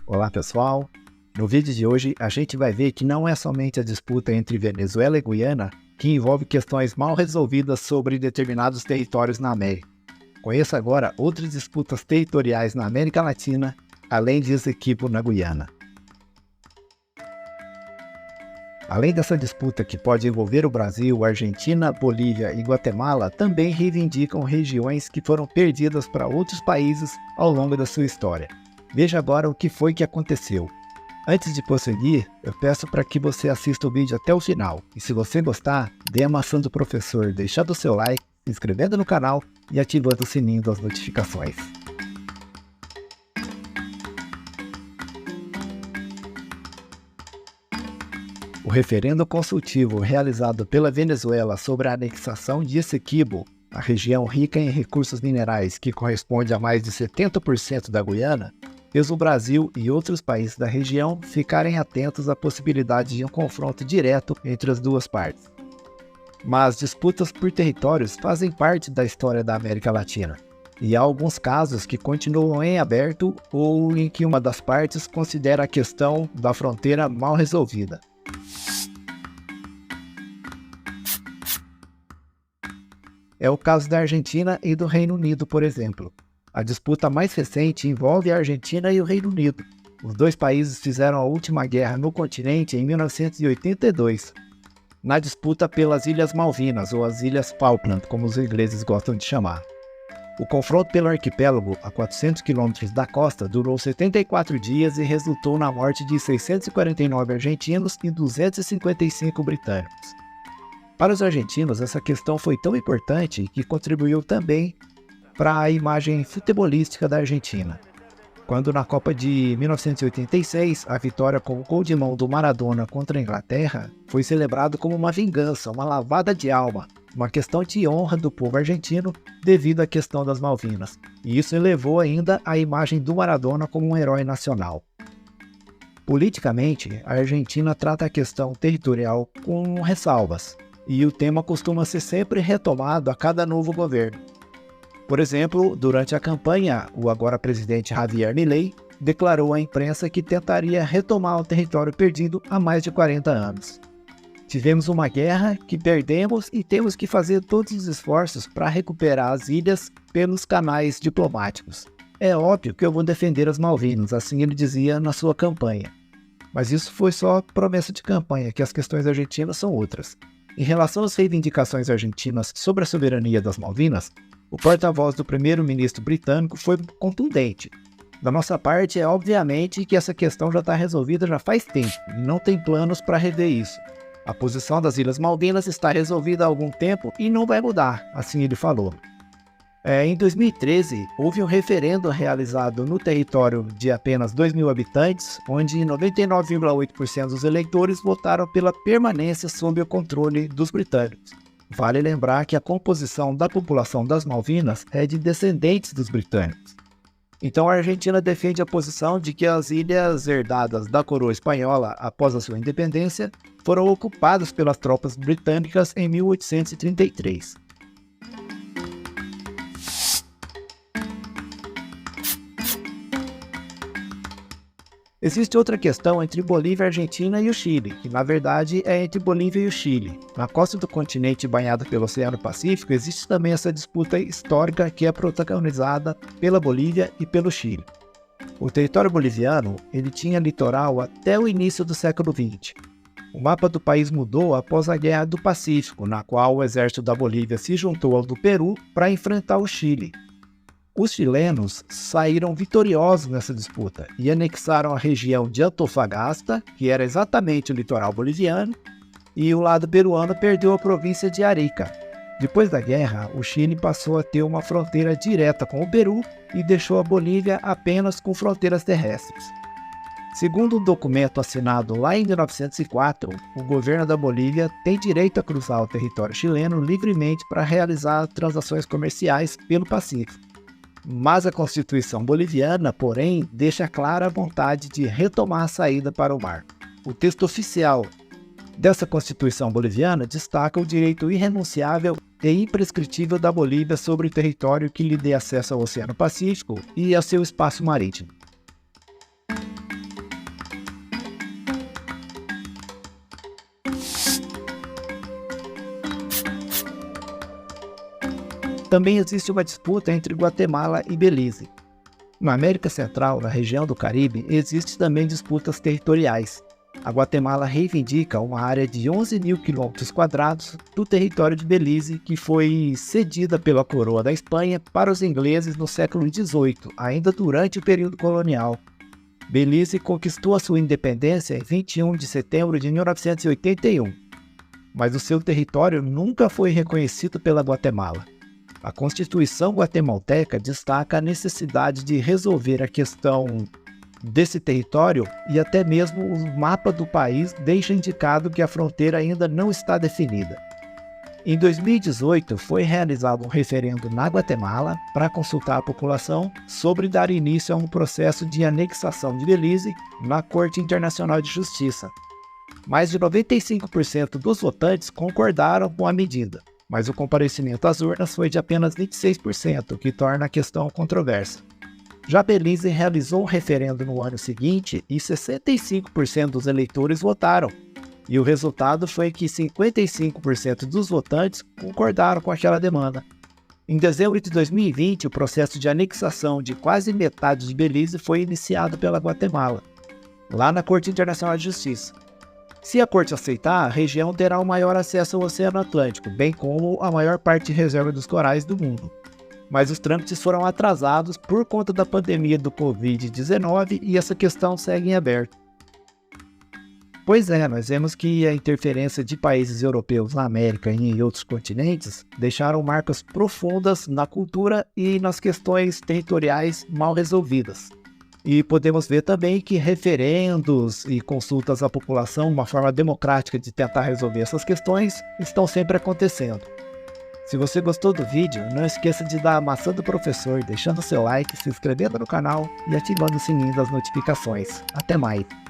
Olá pessoal, no vídeo de hoje a gente vai ver que não é somente a disputa entre Venezuela e Guiana que envolve questões mal resolvidas sobre determinados territórios na América. Conheça agora outras disputas territoriais na América Latina, além de Essequibo na Guiana. Além dessa disputa que pode envolver o Brasil, Argentina, Bolívia e Guatemala, também reivindicam regiões que foram perdidas para outros países ao longo da sua história. Veja agora o que foi que aconteceu. Antes de prosseguir, eu peço para que você assista o vídeo até o final. E se você gostar, dê a maçã do professor deixando o seu like, se inscrevendo no canal e ativando o sininho das notificações. O referendo consultivo realizado pela Venezuela sobre a anexação de Essequibo, a região rica em recursos minerais que corresponde a mais de 70% da Guiana, fez o Brasil e outros países da região ficarem atentos à possibilidade de um confronto direto entre as duas partes. Mas disputas por territórios fazem parte da história da América Latina, e há alguns casos que continuam em aberto ou em que uma das partes considera a questão da fronteira mal resolvida. É o caso da Argentina e do Reino Unido, por exemplo. A disputa mais recente envolve a Argentina e o Reino Unido. Os dois países fizeram a última guerra no continente em 1982, na disputa pelas Ilhas Malvinas, ou as Ilhas Falkland, como os ingleses gostam de chamar. O confronto pelo arquipélago, a 400 quilômetros da costa, durou 74 dias e resultou na morte de 649 argentinos e 255 britânicos. Para os argentinos, essa questão foi tão importante que contribuiu também para a imagem futebolística da Argentina. Quando na Copa de 1986, a vitória com o gol de mão do Maradona contra a Inglaterra foi celebrado como uma vingança, uma lavada de alma, uma questão de honra do povo argentino devido à questão das Malvinas. E isso elevou ainda a imagem do Maradona como um herói nacional. Politicamente, a Argentina trata a questão territorial com ressalvas, e o tema costuma ser sempre retomado a cada novo governo. Por exemplo, durante a campanha, o agora presidente Javier Milei declarou à imprensa que tentaria retomar o território perdido há mais de 40 anos. Tivemos uma guerra que perdemos e temos que fazer todos os esforços para recuperar as ilhas pelos canais diplomáticos. É óbvio que eu vou defender as Malvinas, assim ele dizia na sua campanha. Mas isso foi só promessa de campanha, que as questões argentinas são outras. Em relação às reivindicações argentinas sobre a soberania das Malvinas, o porta-voz do primeiro-ministro britânico foi contundente. Da nossa parte, é obviamente que essa questão já está resolvida já faz tempo e não tem planos para rever isso. A posição das Ilhas Malvinas está resolvida há algum tempo e não vai mudar, assim ele falou. Em 2013, houve um referendo realizado no território de apenas 2.000 habitantes, onde 99,8% dos eleitores votaram pela permanência sob o controle dos britânicos. Vale lembrar que a composição da população das Malvinas é de descendentes dos britânicos. Então a Argentina defende a posição de que as ilhas herdadas da coroa espanhola após a sua independência foram ocupadas pelas tropas britânicas em 1833. Existe outra questão entre Bolívia, Argentina e o Chile, que na verdade é entre Bolívia e o Chile. Na costa do continente banhado pelo Oceano Pacífico existe também essa disputa histórica que é protagonizada pela Bolívia e pelo Chile. O território boliviano ele tinha litoral até o início do século XX. O mapa do país mudou após a Guerra do Pacífico, na qual o exército da Bolívia se juntou ao do Peru para enfrentar o Chile. Os chilenos saíram vitoriosos nessa disputa e anexaram a região de Antofagasta, que era exatamente o litoral boliviano, e o lado peruano perdeu a província de Arica. Depois da guerra, o Chile passou a ter uma fronteira direta com o Peru e deixou a Bolívia apenas com fronteiras terrestres. Segundo um documento assinado lá em 1904, o governo da Bolívia tem direito a cruzar o território chileno livremente para realizar transações comerciais pelo Pacífico. Mas a Constituição boliviana, porém, deixa clara a vontade de retomar a saída para o mar. O texto oficial dessa Constituição boliviana destaca o direito irrenunciável e imprescritível da Bolívia sobre o território que lhe dê acesso ao Oceano Pacífico e ao seu espaço marítimo. Também existe uma disputa entre Guatemala e Belize. Na América Central, na região do Caribe, existem também disputas territoriais. A Guatemala reivindica uma área de 11 mil quilômetros quadrados do território de Belize, que foi cedida pela coroa da Espanha para os ingleses no século XVIII, ainda durante o período colonial. Belize conquistou a sua independência em 21 de setembro de 1981, mas o seu território nunca foi reconhecido pela Guatemala. A Constituição guatemalteca destaca a necessidade de resolver a questão desse território e até mesmo o mapa do país deixa indicado que a fronteira ainda não está definida. Em 2018, foi realizado um referendo na Guatemala para consultar a população sobre dar início a um processo de anexação de Belize na Corte Internacional de Justiça. Mais de 95% dos votantes concordaram com a medida, mas o comparecimento às urnas foi de apenas 26%, o que torna a questão controversa. Já Belize realizou um referendo no ano seguinte e 65% dos eleitores votaram, e o resultado foi que 55% dos votantes concordaram com aquela demanda. Em dezembro de 2020, o processo de anexação de quase metade de Belize foi iniciado pela Guatemala, lá na Corte Internacional de Justiça. Se a corte aceitar, a região terá o maior acesso ao Oceano Atlântico, bem como a maior parte de reserva dos corais do mundo. Mas os trâmites foram atrasados por conta da pandemia do Covid-19 e essa questão segue em aberto. Pois é, nós vemos que a interferência de países europeus na América e em outros continentes deixaram marcas profundas na cultura e nas questões territoriais mal resolvidas. E podemos ver também que referendos e consultas à população, uma forma democrática de tentar resolver essas questões, estão sempre acontecendo. Se você gostou do vídeo, não esqueça de dar a maçã do professor, deixando seu like, se inscrevendo no canal e ativando o sininho das notificações. Até mais!